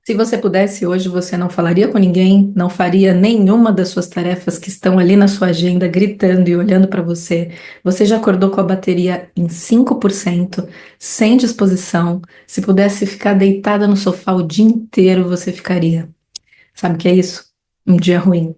Se você pudesse hoje, você não falaria com ninguém, não faria nenhuma das suas tarefas que estão ali na sua agenda, gritando e olhando para você. Você já acordou com a bateria em 5%, sem disposição. Se pudesse ficar deitada no sofá o dia inteiro, você ficaria. Sabe o que é isso? Um dia ruim.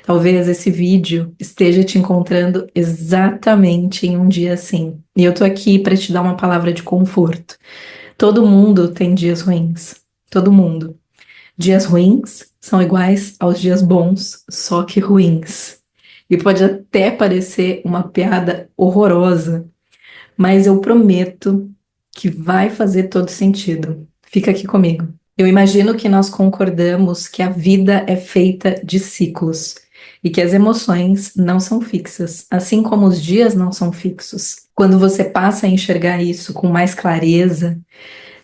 Talvez esse vídeo esteja te encontrando exatamente em um dia assim. E eu tô aqui para te dar uma palavra de conforto. Todo mundo tem dias ruins. Todo mundo. Dias ruins são iguais aos dias bons, só que ruins. E pode até parecer uma piada horrorosa, mas eu prometo que vai fazer todo sentido. Fica aqui comigo. Eu imagino que nós concordamos que a vida é feita de ciclos e que as emoções não são fixas, assim como os dias não são fixos. Quando você passa a enxergar isso com mais clareza,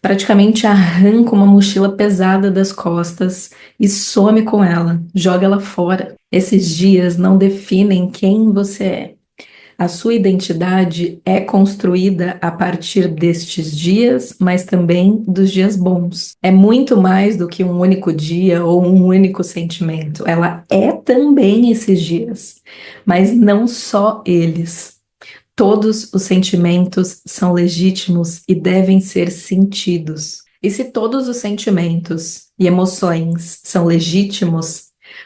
praticamente arranca uma mochila pesada das costas e some com ela, joga ela fora. Esses dias não definem quem você é. A sua identidade é construída a partir destes dias, mas também dos dias bons. É muito mais do que um único dia ou um único sentimento. Ela é também esses dias, mas não só eles. Todos os sentimentos são legítimos e devem ser sentidos. E se todos os sentimentos e emoções são legítimos,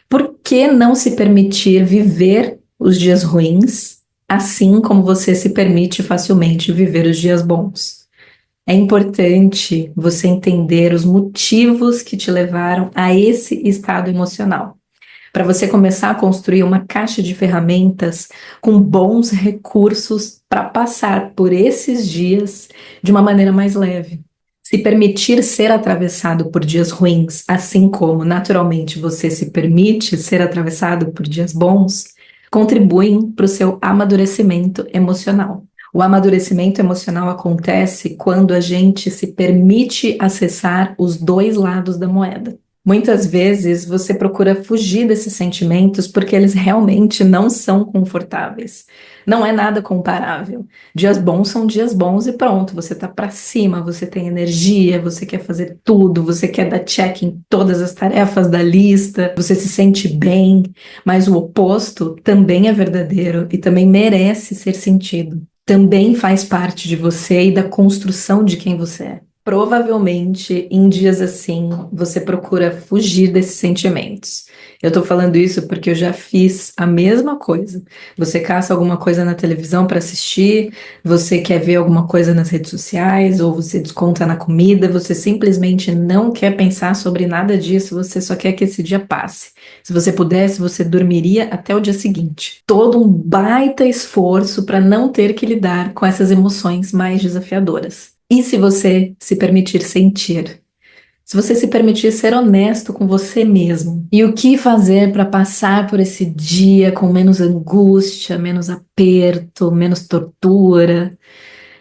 por que não se permitir viver os dias ruins, assim como você se permite facilmente viver os dias bons? É importante você entender os motivos que te levaram a esse estado emocional, para você começar a construir uma caixa de ferramentas com bons recursos para passar por esses dias de uma maneira mais leve. Se permitir ser atravessado por dias ruins, assim como naturalmente você se permite ser atravessado por dias bons, contribuem para o seu amadurecimento emocional. O amadurecimento emocional acontece quando a gente se permite acessar os dois lados da moeda. Muitas vezes você procura fugir desses sentimentos porque eles realmente não são confortáveis. Não é nada comparável. Dias bons são dias bons e pronto, você tá pra cima, você tem energia, você quer fazer tudo, você quer dar check em todas as tarefas da lista, você se sente bem, mas o oposto também é verdadeiro e também merece ser sentido. Também faz parte de você e da construção de quem você é. Provavelmente, em dias assim, você procura fugir desses sentimentos. Eu tô falando isso porque eu já fiz a mesma coisa. Você caça alguma coisa na televisão para assistir, você quer ver alguma coisa nas redes sociais, ou você desconta na comida, você simplesmente não quer pensar sobre nada disso, você só quer que esse dia passe. Se você pudesse, você dormiria até o dia seguinte. Todo um baita esforço para não ter que lidar com essas emoções mais desafiadoras. E se você se permitir sentir? Se você se permitir ser honesto com você mesmo? E o que fazer para passar por esse dia com menos angústia, menos aperto, menos tortura?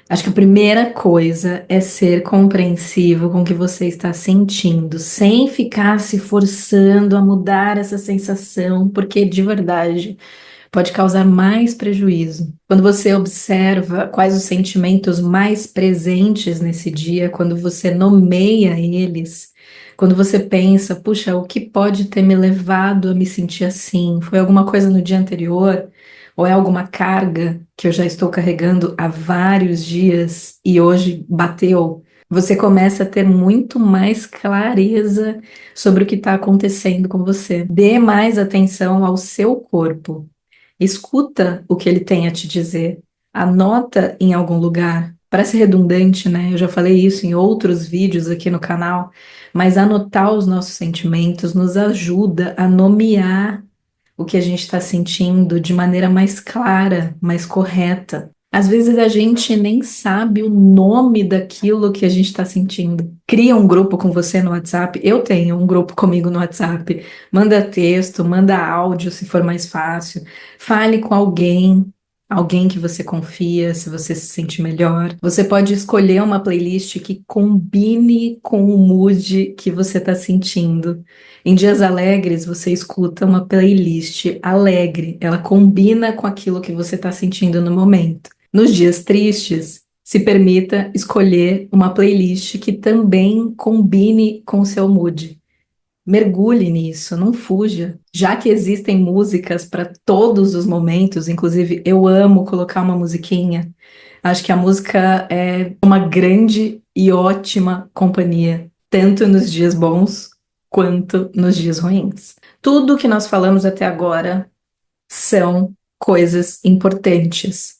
Acho que a primeira coisa é ser compreensivo com o que você está sentindo, sem ficar se forçando a mudar essa sensação, porque de verdade pode causar mais prejuízo. Quando você observa quais os sentimentos mais presentes nesse dia, quando você nomeia eles, quando você pensa, puxa, o que pode ter me levado a me sentir assim? Foi alguma coisa no dia anterior? Ou é alguma carga que eu já estou carregando há vários dias e hoje bateu? Você começa a ter muito mais clareza sobre o que está acontecendo com você. Dê mais atenção ao seu corpo. Escuta o que ele tem a te dizer. Anota em algum lugar. Parece redundante, né? Eu já falei isso em outros vídeos aqui no canal, mas anotar os nossos sentimentos nos ajuda a nomear o que a gente está sentindo de maneira mais clara, mais correta. Às vezes a gente nem sabe o nome daquilo que a gente está sentindo. Cria um grupo com você no WhatsApp. Eu tenho um grupo comigo no WhatsApp. Manda texto, manda áudio se for mais fácil. Fale com alguém, alguém que você confia, se você se sente melhor. Você pode escolher uma playlist que combine com o mood que você está sentindo. Em dias alegres, você escuta uma playlist alegre, ela combina com aquilo que você está sentindo no momento. Nos dias tristes, Se permita escolher uma playlist que também combine com o seu mood. Mergulhe nisso, não fuja. Já que existem músicas para todos os momentos, inclusive eu amo colocar uma musiquinha. Acho que a música é uma grande e ótima companhia, tanto nos dias bons quanto nos dias ruins. Tudo que nós falamos até agora são coisas importantes.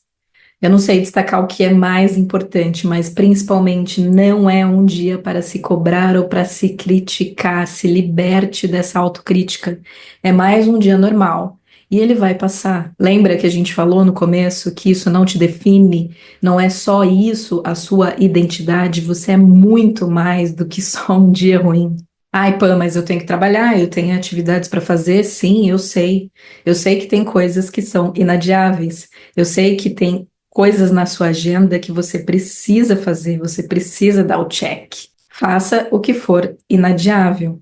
Eu não sei destacar o que é mais importante, mas principalmente não é um dia para se cobrar ou para se criticar, se liberte dessa autocrítica. É mais um dia normal. E ele vai passar. Lembra que a gente falou no começo que isso não te define? Não é só isso a sua identidade, você é muito mais do que só um dia ruim. Ai, Pam, mas eu tenho que trabalhar, eu tenho atividades para fazer. Sim, eu sei. Eu sei que tem coisas que são inadiáveis. Eu sei que tem coisas na sua agenda que você precisa fazer, você precisa dar o check. Faça o que for inadiável.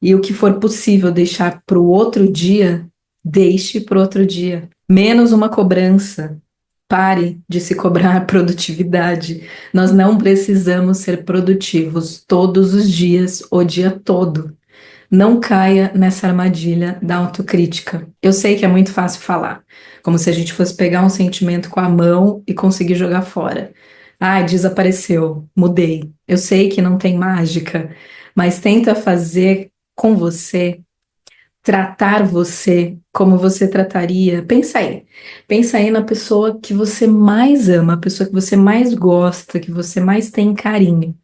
E o que for possível deixar para o outro dia, deixe para o outro dia. Menos uma cobrança. Pare de se cobrar produtividade. Nós não precisamos ser produtivos todos os dias, o dia todo. Não caia nessa armadilha da autocrítica. Eu sei que é muito fácil falar, como se a gente fosse pegar um sentimento com a mão e conseguir jogar fora. Ai, desapareceu, mudei. Eu sei que não tem mágica, mas tenta fazer com você, tratar você como você trataria. Pensa aí na pessoa que você mais ama, a pessoa que você mais gosta, que você mais tem carinho.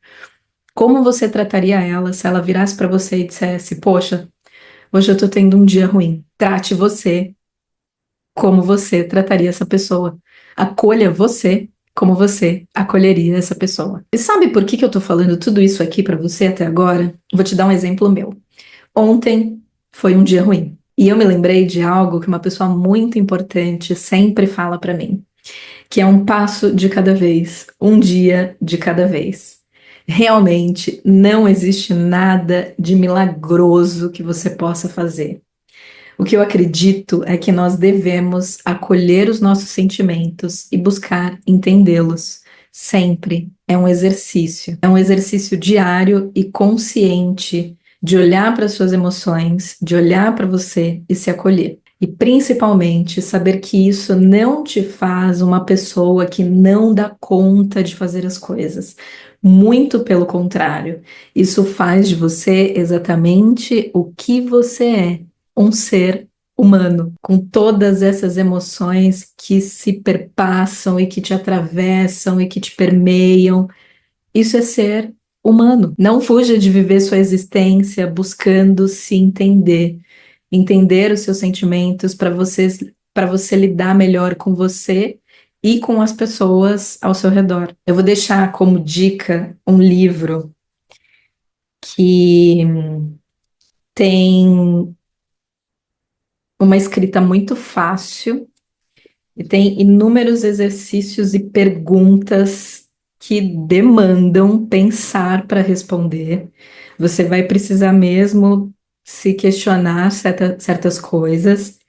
Como você trataria ela se ela virasse para você e dissesse: Poxa, hoje eu tô tendo um dia ruim. Trate você como você trataria essa pessoa. Acolha você como você acolheria essa pessoa. E sabe por que eu tô falando tudo isso aqui para você até agora? Vou te dar um exemplo meu. Ontem foi um dia ruim. E eu me lembrei de algo que uma pessoa muito importante sempre fala para mim, que é um passo de cada vez, um dia de cada vez. Realmente não existe nada de milagroso que você possa fazer. O que eu acredito é que nós devemos acolher os nossos sentimentos e buscar entendê-los. Sempre é um exercício diário e consciente de olhar para as suas emoções, de olhar para você e se acolher. E principalmente saber que isso não te faz uma pessoa que não dá conta de fazer as coisas. Muito pelo contrário, isso faz de você exatamente o que você é, um ser humano, com todas essas emoções que se perpassam e que te atravessam e que te permeiam. Isso é ser humano. Não fuja de viver sua existência buscando se entender, entender os seus sentimentos para você lidar melhor com você e com as pessoas ao seu redor. Eu vou deixar como dica um livro que tem uma escrita muito fácil e tem inúmeros exercícios e perguntas que demandam pensar para responder. Você vai precisar mesmo se questionar certas coisas,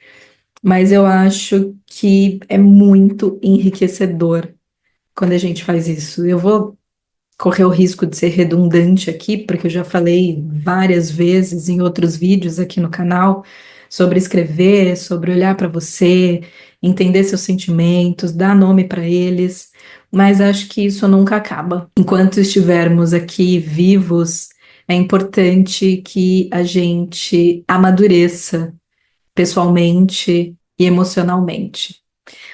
mas eu acho que é muito enriquecedor quando a gente faz isso. Eu vou correr o risco de ser redundante aqui, porque eu já falei várias vezes em outros vídeos aqui no canal sobre escrever, sobre olhar para você, entender seus sentimentos, dar nome para eles, mas acho que isso nunca acaba. Enquanto estivermos aqui vivos, é importante que a gente amadureça pessoalmente e emocionalmente.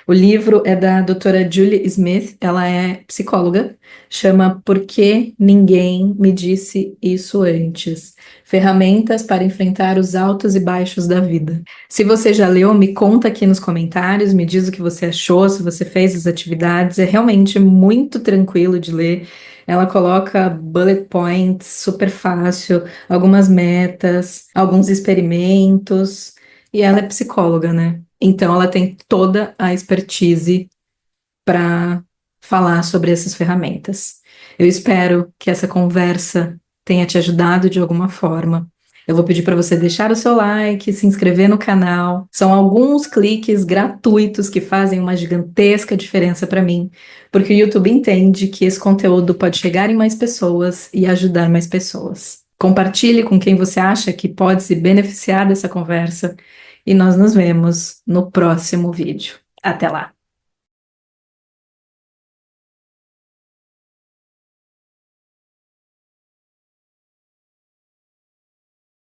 O livro é da doutora Julie Smith, ela é psicóloga, chama Por que Ninguém Me Disse Isso Antes? Ferramentas para enfrentar os altos e baixos da vida. Se você já leu, me conta aqui nos comentários, me diz o que você achou, se você fez as atividades, é realmente muito tranquilo de ler. Ela coloca bullet points, super fácil, algumas metas, alguns experimentos, e ela é psicóloga, né? Então, ela tem toda a expertise para falar sobre essas ferramentas. Eu espero que essa conversa tenha te ajudado de alguma forma. Eu vou pedir para você deixar o seu like, se inscrever no canal. São alguns cliques gratuitos que fazem uma gigantesca diferença para mim, porque o YouTube entende que esse conteúdo pode chegar em mais pessoas e ajudar mais pessoas. Compartilhe com quem você acha que pode se beneficiar dessa conversa e nós nos vemos no próximo vídeo. Até lá!